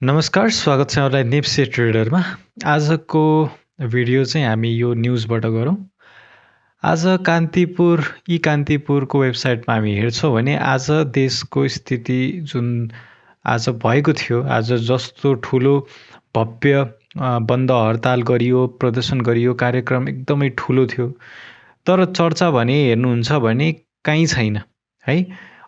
नमस्कार, स्वागत छ यहाँलाई नेप्से ट्रेडरमा। आजको भिडियो चाहिँ हामी यो न्युजबाट गरौँ। आज कान्तिपुरको वेबसाइटमा हामी हेर्छौँ भने आज देशको स्थिति जुन आज भएको थियो, आज जस्तो ठुलो भव्य बन्द हडताल गरियो, प्रदर्शन गरियो, कार्यक्रम एकदमै ठुलो थियो। तर चर्चा भने हेर्नुहुन्छ भने कहीँ छैन है।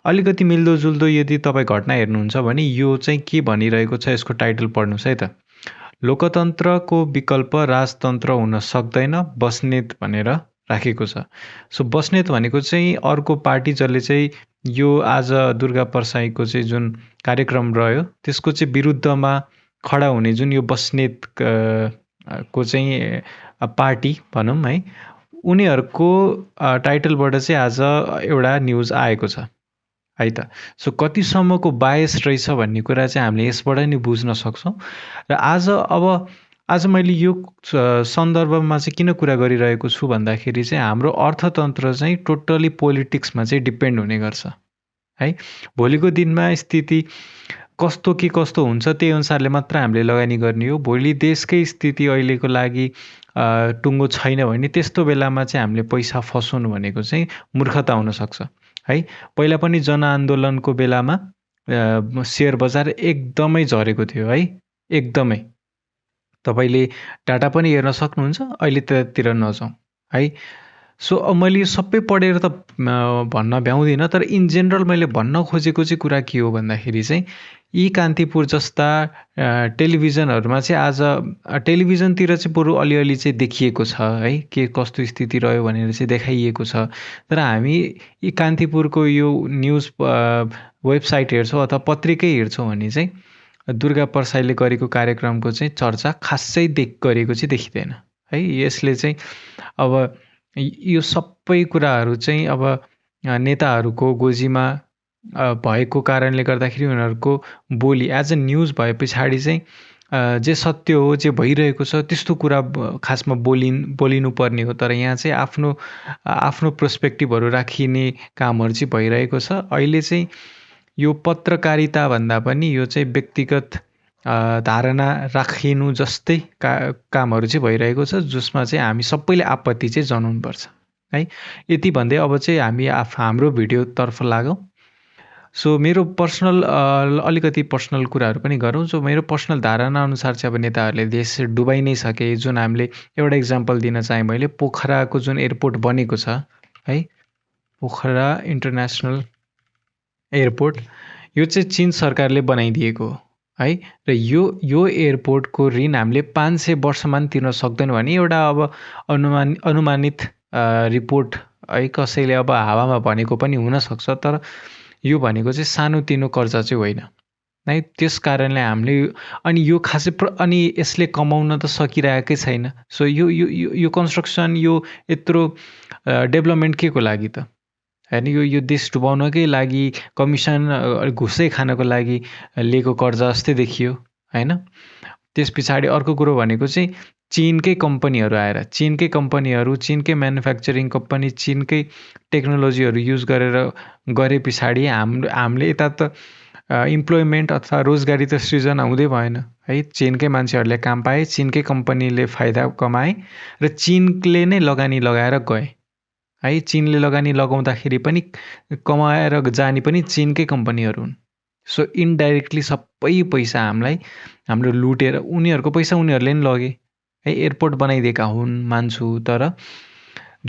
अलिकति मिल्दोजुल्दो यदि तपाईँ घटना हेर्नुहुन्छ भने यो चाहिँ के भनिरहेको छ, यसको टाइटल पढ्नुहोस् है त। लोकतन्त्रको विकल्प राजतन्त्र हुन सक्दैन, बस्नेत भनेर राखेको छ। सो बस्नेत भनेको चाहिँ अर्को पार्टी जसले चाहिँ यो आज दुर्गा प्रसाईको चाहिँ जुन कार्यक्रम रह्यो त्यसको चाहिँ विरुद्धमा खडा हुने जुन यो बस्नेत को चाहिँ पार्टी भनौँ है, उनीहरूको टाइटलबाट चाहिँ आज एउटा न्युज आएको छ है त। सो कतिसम्मको बायस रहेछ भन्ने कुरा चाहिँ हामीले यसबाट नि बुझ्न सक्छौँ। र आज मैले यो सन्दर्भमा चाहिँ किन कुरा गरिरहेको छु भन्दाखेरि चाहिँ हाम्रो अर्थतन्त्र चाहिँ टोटली पोलिटिक्समा चाहिँ डिपेन्ड हुने गर्छ है। भोलिको दिनमा स्थिति कस्तो हुन्छ त्यही अनुसारले मात्र हामीले लगानी गर्ने हो। भोलि देशकै स्थिति अहिलेको लागि टुङ्गो छैन भने त्यस्तो बेलामा चाहिँ हामीले पैसा फसाउनु भनेको चाहिँ मूर्खता हुनसक्छ है। पहिला पनि जनआन्दोलनको बेलामा सेयर बजार एकदमै झरेको थियो है, एकदमै। तपाईँले डाटा पनि हेर्न सक्नुहुन्छ, अहिले त्यतिर नजाउँ है। सो मैले यो सबै पढेर त भन्न भ्याउँदिनँ, तर इन जेनरल मैले भन्न खोजेको चाहिँ कुरा के हो भन्दाखेरि चाहिँ यी कान्तिपुर जस्ता टेलिभिजनहरूमा चाहिँ आज टेलिभिजनतिर चाहिँ बरु अलिअलि चाहिँ देखिएको छ है, के कस्तो स्थिति रह्यो भनेर चाहिँ देखाइएको छ। तर हामी यी कान्तिपुरको यो न्युज वेबसाइट हेर्छौँ अथवा पत्रिकै हेर्छौँ भने चाहिँ दुर्गा प्रसाईले गरेको कार्यक्रमको चाहिँ चर्चा खासै गरेको चाहिँ देखिँदैन है। यसले चाहिँ अब यो सबै कुराहरू चाहिँ अब नेताहरूको गोजीमा भएको कारणले गर्दाखेरि उनीहरूको बोली एज अ न्युज भए पछाडि चाहिँ जे सत्य हो, जे भइरहेको छ त्यस्तो कुरा खासमा बोलिनु पर्ने हो। तर यहाँ चाहिँ आफ्नो पर्सपेक्टिभहरू राखिने कामहरू चाहिँ भइरहेको छ। अहिले चाहिँ यो पत्रकारिता भन्दा पनि यो चाहिँ व्यक्तिगत धारणा राखिनु जस्तै कामहरू चाहिँ भइरहेको छ, जसमा चाहिँ हामी सबैले आपत्ति चाहिँ जनाउनुपर्छ है। यति भन्दै अब चाहिँ हामी हाम्रो भिडियोतर्फ लागौँ। सो मेरो पर्सनल अलिकति पर्सनल कुराहरू पनि गरौँ। सो मेरो पर्सनल धारणा अनुसार चाहिँ अब नेताहरूले देश डुबाइ नै सके। जुन हामीले एउटा इक्जाम्पल दिन चाहेँ मैले, पोखराको जुन एयरपोर्ट बनेको छ है, पोखरा इन्टरनेसनल एयरपोर्ट, यो चाहिँ चीन सरकारले बनाइदिएको हो है। र यो एयरपोर्टको ऋण हामीले 500 वर्षमा पनि तिर्न सक्दैन भने एउटा अब अनुमानित रिपोर्ट है, कसैले अब हावामा भनेको पनि हुनसक्छ। तर यो भनेको चाहिँ सानोतिनो कर्जा चाहिँ होइन है। त्यस कारणले हामीले अनि यो खासै अनि यसले कमाउन त सकिरहेकै छैन। सो यो कन्स्ट्रक्सन, यो यत्रो डेभलपमेन्ट के को लागि त होइन, यो देश डुबाउनकै लागि, कमिसन घुसै खानको लागि लिएको कर्जा जस्तै देखियो होइन। त्यस पछाडि अर्को कुरो भनेको चाहिँ चीनकै कम्पनीहरू आएर, चीनकै म्यानुफ्याक्चरिङ कम्पनी, चीनकै टेक्नोलोजीहरू युज गरे पछाडि हामीले यता त इम्प्लोइमेन्ट अथवा रोजगारी त सृजना हुँदै भएन है। चीनकै मान्छेहरूले काम पाए, चीनकै कम्पनीले फाइदा कमाए र चीनले नै लगानी लगाएर गए है। चीनले लगानी लगाउँदाखेरि पनि कमाएर जाने पनि चीनकै कम्पनीहरू हुन्। सो इन्डाइरेक्टली सबै पैसा हाम्रो लुटेर उनीहरूको पैसा उनीहरूले नि लगे है। एयरपोर्ट बनाइदिएका हुन् मान्छु, तर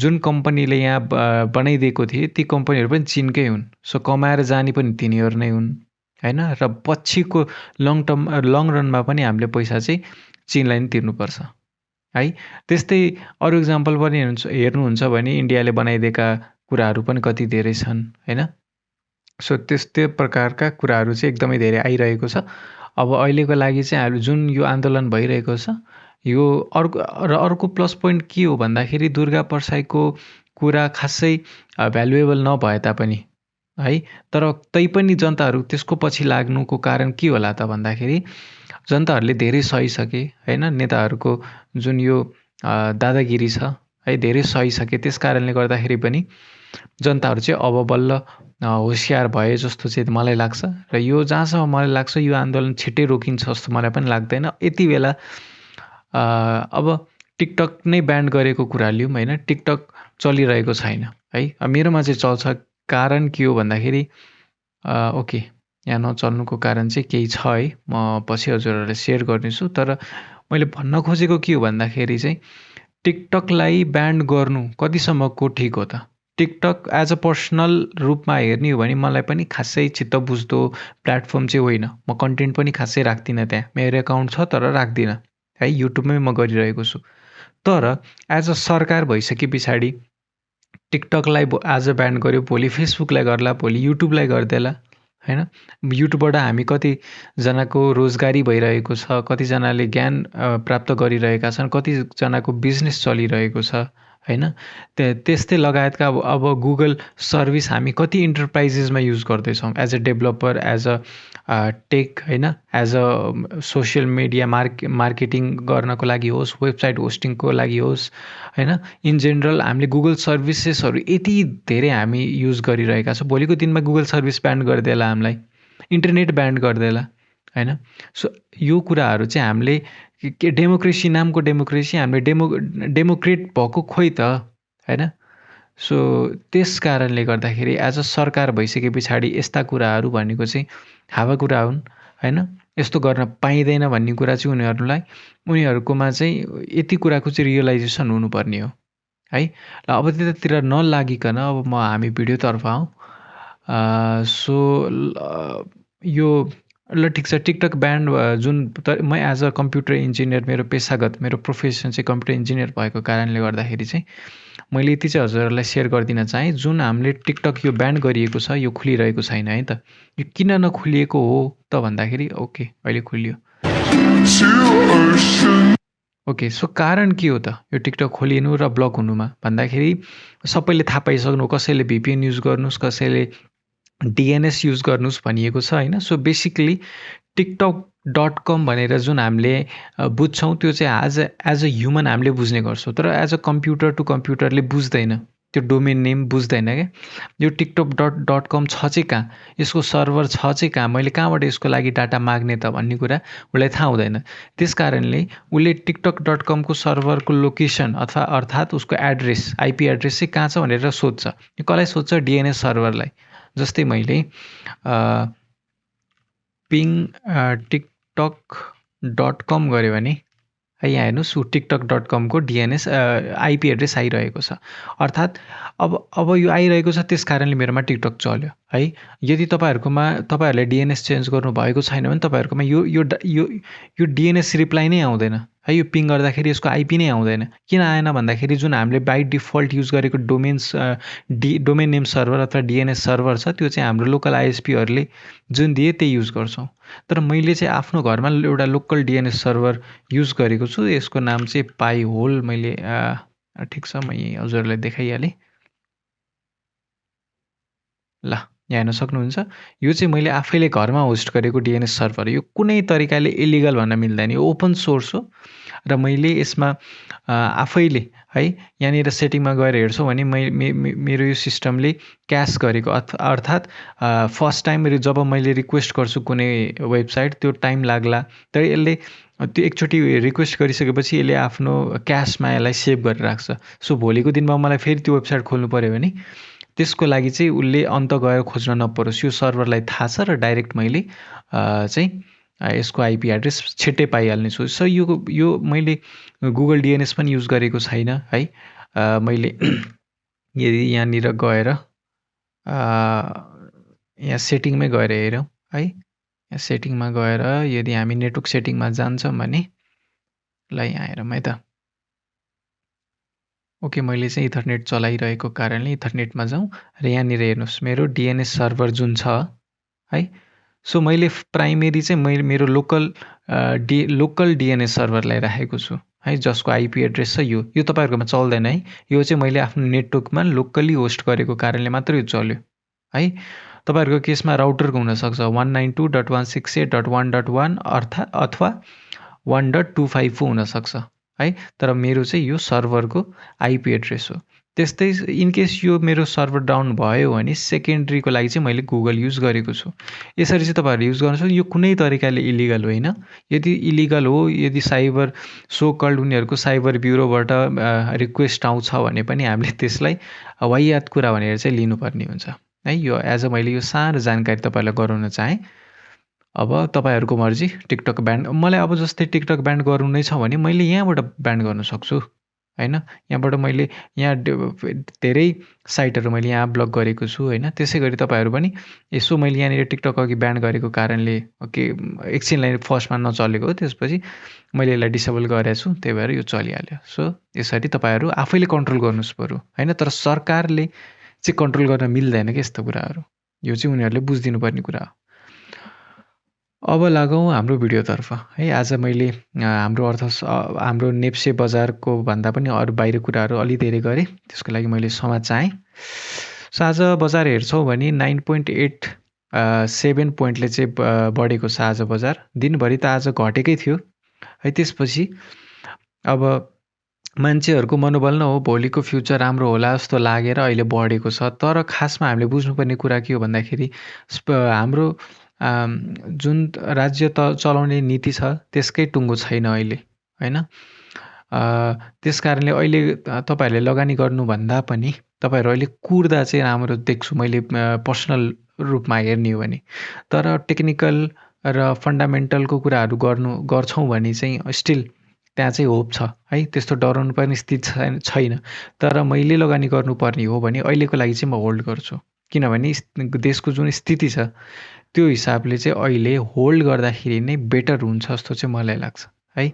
जुन कम्पनीले यहाँ बनाइदिएको थिए ती कम्पनीहरू पनि चीनकै हुन्। सो कमाएर जाने पनि तिनीहरू नै हुन् होइन। र पछिको लङ रनमा पनि हामीले पैसा चाहिँ चीनलाई नै तिर्नुपर्छ है। त्यस्तै अरू इक्जाम्पल पनि हेर्नुहुन्छ भने इन्डियाले बनाइदिएका कुराहरू पनि कति धेरै छन् होइन। सो त्यस्तै प्रकारका कुराहरू चाहिँ एकदमै धेरै आइरहेको छ। अब अहिलेको लागि चाहिँ हामी जुन यो आन्दोलन भइरहेको छ, यो अर्को प्लस पोइन्ट के हो भन्दाखेरि दुर्गा प्रसाईको कुरा खासै भ्यालुएबल नभए तापनि है, तर तैपनि जनताहरू त्यसको पछि लाग्नुको कारण के होला त भन्दाखेरि जनताहरूले धेरै सहिसके होइन। नेताहरूको जुन यो दादागिरी छ है, धेरै सहिसके। त्यस कारणले गर्दाखेरि पनि जनताहरू चाहिँ अब बल्ल होसियार भए जस्तो चाहिँ मलाई लाग्छ र यो जहाँसम्म मलाई लाग्छ यो आन्दोलन छिट्टै रोकिन्छ जस्तो मलाई पनि लाग्दैन। यति बेला अब टिकटक नै ब्यान गरेको कुरा लिउँ होइन, टिकटक चलिरहेको छैन है। मेरोमा चाहिँ चल्छ। कारण के हो भन्दाखेरि ओके, यहाँ नचल्नुको कारण चाहिँ केही छ है, म पछि हजुरहरूलाई सेयर गर्नेछु। तर मैले भन्न खोजेको के हो भन्दाखेरि चाहिँ टिकटकलाई ब्यान गर्नु कतिसम्मको ठिक हो त? टिकटक एज अ पर्सनल रूपमा हेर्ने हो भने मलाई पनि खासै चित्त बुझ्दो प्लेटफर्म चाहिँ होइन। म कन्टेन्ट पनि खासै राख्दिनँ त्यहाँ, मेरो एकाउन्ट छ तर राख्दिनँ है, युट्युबमै म गरिरहेको छु। तर एज अ सरकार भइसके पछाडि टिकटकलाई आज ब्यान गर्यो, भोलि फेसबुकलाई गर्ला, भोलि युट्युबलाई गरिदेला होइन। युट्युबबाट हामी कतिजनाको रोजगारी भइरहेको छ, कतिजनाले ज्ञान प्राप्त गरिरहेका छन्, कतिजनाको बिजनेस चलिरहेको छ होइन। त्यस्तै लगायतका अब गुगल सर्भिस हामी कति इन्टरप्राइजेसमा युज गर्दैछौँ as a developer, as a tech होइन, as a social media marketing गर्नको लागि होस्, वेबसाइट होस्टिङको लागि होस् होइन। इन जेनरल हामीले गुगल सर्भिसेसहरू यति धेरै हामी युज गरिरहेका छौँ। भोलिको दिनमा गुगल सर्भिस ब्यान गरिदेला हामीलाई, इन्टरनेट ब्यान गरिदेला होइन। सो यो कुराहरू चाहिँ हामीले के डेमोक्रेसी नामको डेमोक्रेसी हामीले डेमोक्रेट भएको खोइ त होइन। सो त्यस कारणले गर्दाखेरि एज अ सरकार भइसके पछाडि यस्ता कुराहरू भनेको चाहिँ हावा कुरा हुन् होइन। यस्तो गर्न पाइँदैन भन्ने कुरा चाहिँ उनीहरूकोमा चाहिँ यति कुराको चाहिँ रियलाइजेसन हुनुपर्ने हो है। र अब त्यतातिर नलागिकन अब हामी भिडियोतर्फ आउँ। सो यो ल ठिक छ, टिकटक ब्यान्ड जुन म एज अ कम्प्युटर इन्जिनियर, मेरो प्रोफेसन चाहिँ कम्प्युटर इन्जिनियर भएको कारणले गर्दाखेरि चाहिँ मैले यति चाहिँ हजुरहरूलाई सेयर गरिदिन चाहेँ। जुन हामीले टिकटक यो ब्यान गरिएको छ यो खुलिरहेको छैन है त। यो किन नखुलिएको हो त भन्दाखेरि ओके अहिले खुलियो। ओके, सो कारण के हो त यो टिकटक खोलिनु र ब्लक हुनुमा भन्दाखेरि सबैले थाहा पाइसक्नु, कसैले भिपिएन युज गर्नुहोस्, कसैले डिएनएस युज गर्नुहोस् भनिएको छ होइन। सो बेसिकली टिकटक.com भनेर जुन हामीले बुझ्छौँ त्यो चाहिँ एज अ ह्युमन हामीले बुझ्ने गर्छौँ, तर एज अ कम्प्युटर टु कम्प्युटरले बुझ्दैन, त्यो डोमेन नेम बुझ्दैन क्या। यो टिकटक.com छ चाहिँ कहाँ, यसको सर्भर छ चाहिँ कहाँ, मैले कहाँबाट यसको लागि डाटा माग्ने त भन्ने कुरा उसलाई थाहा हुँदैन। त्यस कारणले उसले टिकटक.com को सर्भरको लोकेसन अर्थात् उसको एड्रेस, आइपी एड्रेस चाहिँ कहाँ छ भनेर सोध्छ। यो कसलाई सोध्छ? डिएनएस सर्भरलाई। जस्तै मैले पिङ टिकटक.com गऱ्यो भने है, यहाँ हेर्नुहोस् टिकटक.com को डिएनएस आइपी एड्रेस आइरहेको छ। अर्थात् अब यो आइरहेको छ त्यस कारणले मेरोमा टिकटक चल्यो है। यदि तपाईँहरूले डिएनएस चेन्ज गर्नुभएको छैन भने तपाईँहरूकोमा यो डिएनएस रिप्लाई नै आउँदैन है। यो पिङ गर्दाखेरि यसको आइपी नै आउँदैन। किन आएन भन्दाखेरि जुन हामीले बाई डिफल्ट युज गरेको डोमेन नेम सर्भर अथवा डिएनएस सर्भर छ त्यो चाहिँ हाम्रो लोकल आइएसपीहरूले जुन दिए त्यही युज गर्छौँ। तर मैले चाहिँ आफ्नो घरमा एउटा लोकल डिएनएस सर्भर युज गरेको छु। यसको नाम चाहिँ पाई होल। मैले ठिक छ, म यहीँ हजुरहरूलाई देखाइहालेँ। ल यहाँ हेर्न सक्नुहुन्छ, यो चाहिँ मैले आफैले घरमा होस्ट गरेको डिएनएस सर्भर। यो कुनै तरिकाले इलिगल भन्न मिल्दैन, यो ओपन सोर्स हो र मैले यसमा आफैले है यहाँनिर सेटिङमा गएर हेर्छौँ भने मेरो यो सिस्टमले क्यास गरेको अर्थात् फर्स्ट टाइम जब मैले रिक्वेस्ट गर्छु कुनै वेबसाइट त्यो टाइम लाग्ला, तर यसले त्यो एकचोटि रिक्वेस्ट गरिसकेपछि यसले आफ्नो क्यासमा यसलाई सेभ गरेर राख्छ। सो भोलिको दिनमा मलाई फेरि त्यो वेबसाइट खोल्नु पऱ्यो भने त्यसको लागि चाहिँ उसले अन्त गएर खोज्न नपरोस्, यो सर्भरलाई थाहा छ र डाइरेक्ट मैले चाहिँ यसको आइपी एड्रेस छिट्टै पाइहाल्ने छु। सो यो मैले गुगल डिएनएस पनि युज गरेको छैन है। मैले यदि यहाँनिर गएर यहाँ सेटिङमै गएर हेरौँ है, यहाँ सेटिङमा गएर यदि हामी नेटवर्क सेटिङमा जान्छौँ भने ल यहाँ हेरौँ है त। ओके, मैले चाहिँ इथरनेट चलाइरहेको कारणले इथरनेटमा जाउँ र यहाँनिर हेर्नुहोस् मेरो डिएनएस सर्भर जुन छ है। सो मैले प्राइमेरी चाहिँ मेरो लोकल डिएनएस सर्भरलाई राखेको छु है, जसको आइपी एड्रेस छ यो तपाईँहरूकोमा चल्दैन है। यो चाहिँ मैले आफ्नो नेटवर्कमा लोकली होस्ट गरेको कारणले मात्र यो चल्यो है। तपाईँहरूको केसमा राउटरको हुनसक्छ 192.168.1.1 अथवा 1.254 हुनसक्छ है। तर मेरो चाहिँ यो सर्भरको आइपी एड्रेस हो। त्यस्तै इनकेस यो मेरो सर्भर डाउन भयो भने सेकेन्डरीको लागि चाहिँ मैले गुगल युज गरेको छु। यसरी चाहिँ तपाईँहरू युज गर्न सक्नुहुन्छ। यो कुनै तरिकाले इलिगल होइन। यदि इलिगल हो, यदि साइबर सो कल्ड उनीहरूको साइबर ब्युरोबाट रिक्वेस्ट आउँछ भने पनि हामीले त्यसलाई वाहियात कुरा भनेर चाहिँ लिनुपर्ने हुन्छ है। यो एज अ मैले यो सानो जानकारी तपाईँहरूलाई गराउन चाहेँ। अब तपाईँहरूको मर्जी टिकटक ब्यान्ड, मलाई अब जस्तै टिकटक ब्यान्ड गर्नु नै छ भने मैले यहाँबाट ब्यान्ड गर्न सक्छु होइन। यहाँबाट मैले यहाँ धेरै साइटहरू मैले यहाँ ब्लक गरेको छु होइन। त्यसै गरी तपाईँहरू पनि यसो मैले यहाँनिर टिकटक अघि ब्यान्ड गरेको कारणले के एकछिनलाई फर्स्टमा नचलेको हो, त्यसपछि मैले यसलाई डिसेबल गरेको छु, त्यही भएर यो चलिहाल्यो। सो यसरी तपाईँहरू आफैले कन्ट्रोल गर्नुहोस् बरु होइन। तर सरकारले चाहिँ कन्ट्रोल गर्न मिल्दैन कि यस्तो कुराहरू, यो चाहिँ उनीहरूले बुझिदिनु पर्ने कुरा हो। अब लागौँ हाम्रो भिडियोतर्फ है। आज मैले हाम्रो नेप्से बजारको भन्दा पनि अरू बाहिर कुराहरू अलि धेरै गरेँ, त्यसको लागि मैले क्षमा चाहेँ। सो आज बजार हेर्छौँ भने 9.87 पोइन्टले चाहिँ बढेको छ आज बजार। दिनभरि त आज घटेकै थियो है। त्यसपछि अब मान्छेहरूको मनोबल न हो, भोलिको फ्युचर राम्रो होला जस्तो लागेर अहिले बढेको छ। तर खासमा हामीले बुझ्नुपर्ने कुरा के हो भन्दाखेरि हाम्रो जुन राज्य चलाउने नीति छ त्यसकै टुङ्गो छैन अहिले होइन। त्यस कारणले अहिले तपाईँहरूले लगानी गर्नुभन्दा पनि तपाईँहरू अहिले कुर्दा चाहिँ राम्रो देख्छु मैले पर्सनल रूपमा हेर्ने हो भने। तर टेक्निकल र फन्डामेन्टलको कुराहरू गर्छौँ भने चाहिँ स्टिल त्यहाँ चाहिँ होप छ है। त्यस्तो डराउनु पर्ने स्थिति छैन। तर मैले लगानी गर्नुपर्ने हो भने अहिलेको लागि चाहिँ म होल्ड गर्छु, किनभने देशको जुन स्थिति छ त्यो हिसाबले चाहिँ अहिले होल्ड गर्दाखेरि नै बेटर हुन्छ जस्तो चाहिँ मलाई लाग्छ है।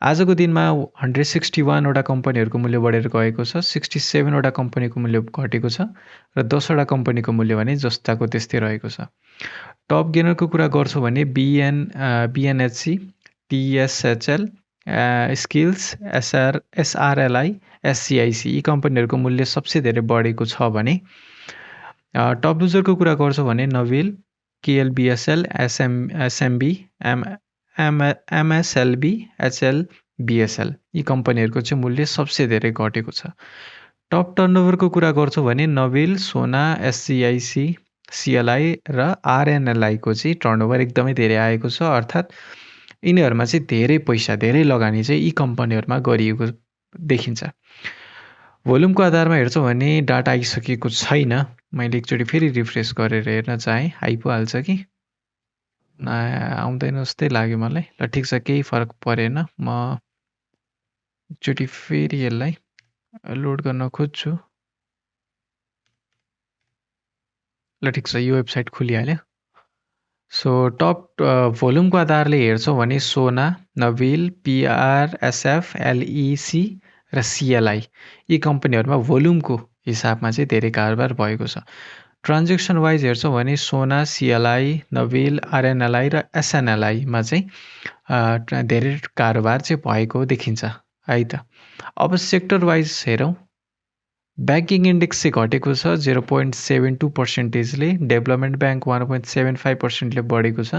आजको दिनमा 161वटा कम्पनीहरूको मूल्य बढेर गएको छ, 67वटा कम्पनीको मूल्य घटेको छ र 10वटा कम्पनीको मूल्य भने जस्ताको त्यस्तै रहेको छ। टप गेनरको कुरा गर्छौँ भने बिएनएचसी, टिएसएचएल, स्किल्स, एसआरएलआई, एससिआइसी यी कम्पनीहरूको मूल्य सबसे धेरै बढेको छ भने टप लुजरको कुरा गर्छौँ भने नोबेल, केएलबिएसएल, एसएमबी, एमएसएलबी, एचएलबिएसएल यी कम्पनीहरूको चाहिँ मूल्य सबसे धेरै घटेको छ। टप टर्नओभरको कुरा गर्छौँ भने नोबेल, सोना, एससिआइसी, सिएलआई र आरएनएलआईको चाहिँ टर्नओभर एकदमै धेरै आएको छ। अर्थात् यिनीहरूमा चाहिँ धेरै पैसा, धेरै लगानी चाहिँ यी कम्पनीहरूमा गरिएको देखिन्छ। भोल्युमको आधारमा हेर्छौँ भने डाटा आइसकेको छैन। मैले एकचोटि फेरि रिफ्रेस गरेर हेर्न चाहेँ, आइ पो हाल्छ कि आउँदैन जस्तै लाग्यो मलाई। ल ठिक छ, केही फरक परेन। म एकचोटि फेरि यसलाई लोड गर्न खोज्छु। ल ठिक छ, यो वेबसाइट खुलिहाल्यो। सो टप भोल्युमको आधारले हेर्छौँ भने सोना, नोबेल, पिआरएसएफ, एलइसी र सिएलआई यी कम्पनीहरूमा भोल्युमको हिसाबमा चाहिँ धेरै कारोबार भएको छ। ट्रान्जेक्सन वाइज हेर्छौँ भने सोना, सिएलआई, नोबेल, आरएनएलआई र एसएनएलआईमा चाहिँ धेरै कारोबार चाहिँ भएको देखिन्छ है त। अब सेक्टर वाइज हेरौँ। ब्याङ्किङ इन्डेक्स चाहिँ घटेको छ 0.72%ले, डेभलपमेन्ट ब्याङ्क 1.75%ले बढेको छ,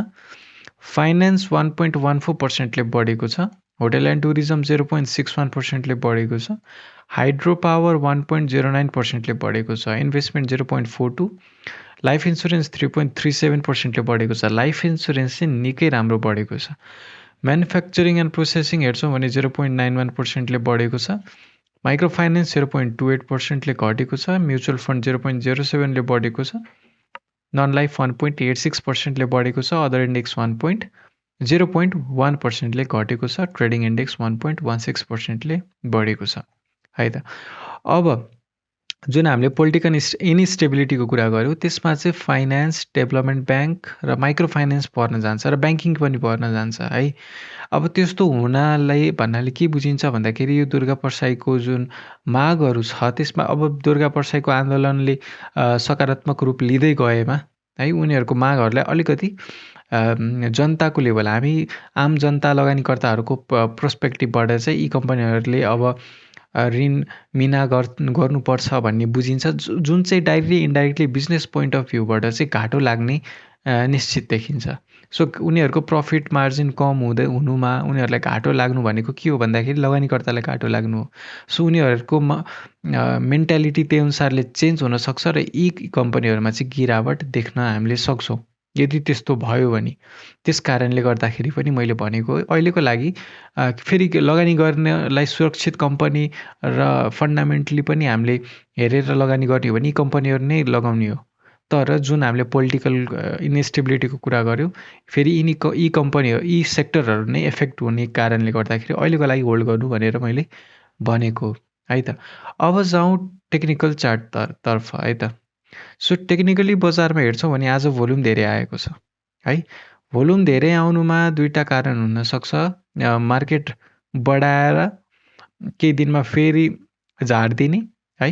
फाइनेन्स 1.14%ले बढेको छ, होटल एन्ड टुरिज्म 0.61%ले बढेको छ, हाइड्रो पावर 1.09%ले बढेको छ, इन्भेस्टमेन्ट 0.42, लाइफ इन्सुरेन्स 3.37%ले बढेको छ। लाइफ इन्सुरेन्स चाहिँ निकै राम्रो बढेको छ। म्यानुफ्याक्चरिङ एन्ड प्रोसेसिङ हेर्छौँ भने 0.91%ले बढेको छ, माइक्रो फाइनेन्स 0.28%ले घटेको छ, म्युचुअल फन्ड 0.07ले बढेको छ, नन लाइफ 1.86%ले बढेको छ, अदर इन्डेक्स 0.1%ले घटेको छ, ट्रेडिङ इन्डेक्स 1.16%ले बढेको छ है त। अब जुन हामीले पोलिटिकल इनस्टेबिलिटीको कुरा गऱ्यौँ त्यसमा चाहिँ फाइनेन्स, डेभलपमेन्ट ब्याङ्क र माइक्रो फाइनेन्स पर्न जान्छ र ब्याङ्किङ पनि पर्न जान्छ है। अब त्यस्तो हुनालाई भन्नाले के बुझिन्छ भन्दाखेरि यो दुर्गा प्रसाईको जुन मागहरू छ त्यसमा अब दुर्गा प्रसाईको आन्दोलनले सकारात्मक रूप लिँदै गएमा है उनीहरूको मागहरूलाई अलिकति जनताको लेभल, हामी आम जनता लगानीकर्ताहरूको पर्सपेक्टिभबाट चाहिँ यी कम्पनीहरूले अब ऋण मिना गर्नुपर्छ भन्ने बुझिन्छ, जुन चाहिँ directly indirectly business point of भ्यूबाट चाहिँ घाटो लाग्ने निश्चित देखिन्छ सो उनीहरूको प्रफिट मार्जिन कम हुनुमा उनीहरूलाई घाटो लाग्नु भनेको के हो भन्दाखेरि लगानीकर्तालाई घाटो लाग्नु हो। सो उनीहरूको मेन्टालिटी त्यही अनुसारले चेन्ज हुनसक्छ र यी कम्पनीहरूमा चाहिँ गिरावट देख्न हामीले सक्छौँ यदि त्यस्तो भयो भने। त्यस कारणले गर्दाखेरि पनि मैले भनेको अहिलेको लागि फेरि लगानी गर्नेलाई सुरक्षित कम्पनी र फन्डामेन्टली पनि हामीले हेरेर लगानी गर्ने हो भने यी कम्पनीहरू नै लगाउने हो। तर जुन हामीले पोलिटिकल इन्स्टेबिलिटीको कुरा गऱ्यौँ, फेरि यी कम्पनीहरू यी सेक्टरहरू नै इफेक्ट हुने कारणले गर्दाखेरि अहिलेको लागि होल्ड गर्नु भनेर मैले भनेको है त। अब जाउँ टेक्निकल चार्ट तर्फ है त। सो टेक्निकली बजारमा हेर्छौँ भने आज भोल्युम धेरै आएको छ है। भोल्युम धेरै आउनुमा दुईवटा कारण हुनसक्छ। मार्केट बढाएर केही दिनमा फेरि झारिदिने है,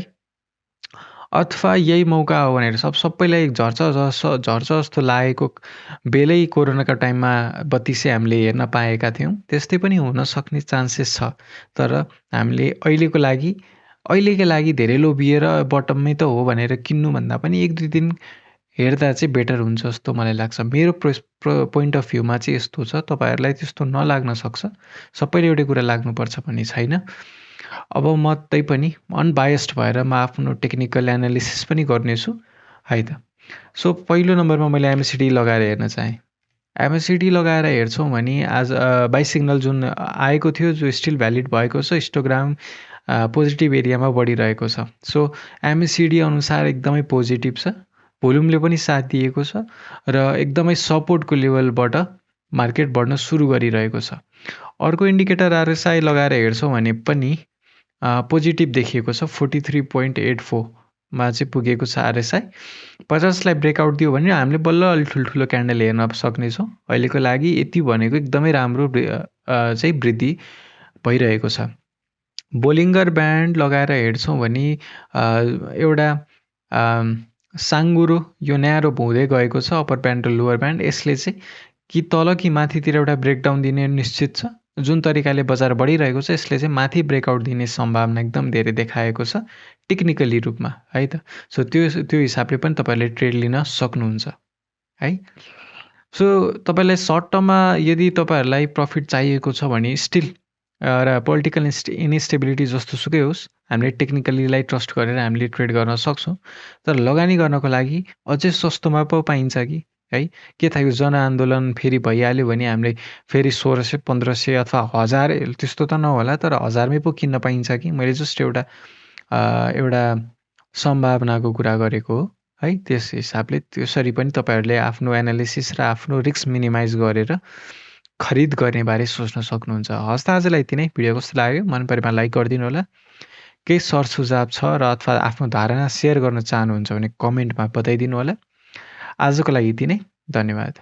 अथवा यही मौका हो भनेर सबैलाई झर्छ जस्तो लागेको बेलै कोरोनाको टाइममा बत्तिसै हामीले हेर्न पाएका थियौँ। त्यस्तै पनि हुन सक्ने चान्सेस छ। तर हामीले अहिलेको लागि धेरै लोभिएर बटममै त हो भनेर किन्नुभन्दा पनि 1-2 दिन हेर्दा चाहिँ बेटर हुन्छ जस्तो मलाई लाग्छ। मेरो पोइन्ट अफ भ्यूमा चाहिँ यस्तो छ। तपाईँहरूलाई त्यस्तो नलाग्न सक्छ। सबैले एउटै कुरा लाग्नुपर्छ भन्ने छैन। अब म पनि अनबायस्ड भएर म आफ्नो टेक्निकल एनालिसिस पनि गर्नेछु है त। सो पहिलो नम्बरमा मैले एमएसिडी लगाएर हेर्न चाहेँ। एमएसिडी लगाएर हेर्छौँ भने आज बाई सिग्नल जुन आएको थियो जो स्टिल भ्यालिड भएको छ, हिस्टोग्राम पोजिटिभ एरियामा बढिरहेको छ। सो एमएसिडी अनुसार एकदमै पोजिटिभ छ। भोल्युमले पनि साथ दिएको छ र एकदमै सपोर्टको लेभलबाट मार्केट बढ्न सुरु गरिरहेको छ। अर्को इन्डिकेटर आरएसआई लगाएर हेर्छौँ भने पनि पोजिटिभ देखिएको छ। 43.84 मा चाहिँ पुगेको छ आरएसआई। 50लाई ब्रेकआउट दियो भने हामीले बल्ल अलि ठुल्ठुलो क्यान्डल हेर्न सक्नेछौँ। अहिलेको लागि यति भनेको एकदमै राम्रो चाहिँ वृद्धि भइरहेको छ। बोलिङ्गर ब्यान्ड लगाएर हेर्छौँ भने एउटा साङ्गुरो यो न्यारो हुँदै गएको छ, अप्पर ब्यान्ड र लोवर ब्यान्ड। यसले चाहिँ कि तल कि माथितिर एउटा ब्रेकडाउन दिने निश्चित छ। जुन तरिकाले बजार बढिरहेको छ यसले चाहिँ माथि ब्रेकआउट दिने सम्भावना एकदम धेरै देखाएको छ टेक्निकली रूपमा है त। सो त्यो हिसाबले पनि तपाईँहरूले ट्रेड लिन सक्नुहुन्छ है। सो तपाईँलाई सर्ट टर्ममा यदि तपाईँहरूलाई प्रफिट चाहिएको छ भने स्टिल र पोलिटिकल इन्स्टेबिलिटी जस्तो सुकै होस् हामीले टेक्निकलीलाई ट्रस्ट गरेर हामीले ट्रेड गर्न सक्छौँ। तर लगानी गर्नको लागि अझै सस्तोमा पो पाइन्छ कि है, के थाहा यो जनआन्दोलन फेरि भइहाल्यो भने हामीले फेरि 1600 1500 अथवा 1000 त्यस्तो त नहोला तर 1000मै पो किन्न पाइन्छ कि। मैले जस्ट एउटा सम्भावनाको कुरा गरेको हो है। त्यस हिसाबले त्यसरी पनि तपाईँहरूले आफ्नो एनालिसिस र आफ्नो रिस्क मिनिमाइज गरेर खरिद गर्ने बारे सोच्न सक्नुहुन्छ। हस् त आजलाई यति नै। भिडियो कस्तो लाग्यो मन परेमा लाइक गरिदिनु होला। केही सर सुझाव छ र अथवा आफ्नो धारणा सेयर गर्न चाहनुहुन्छ भने कमेन्टमा बताइदिनु होला। आजको लागि यति नै। धन्यवाद।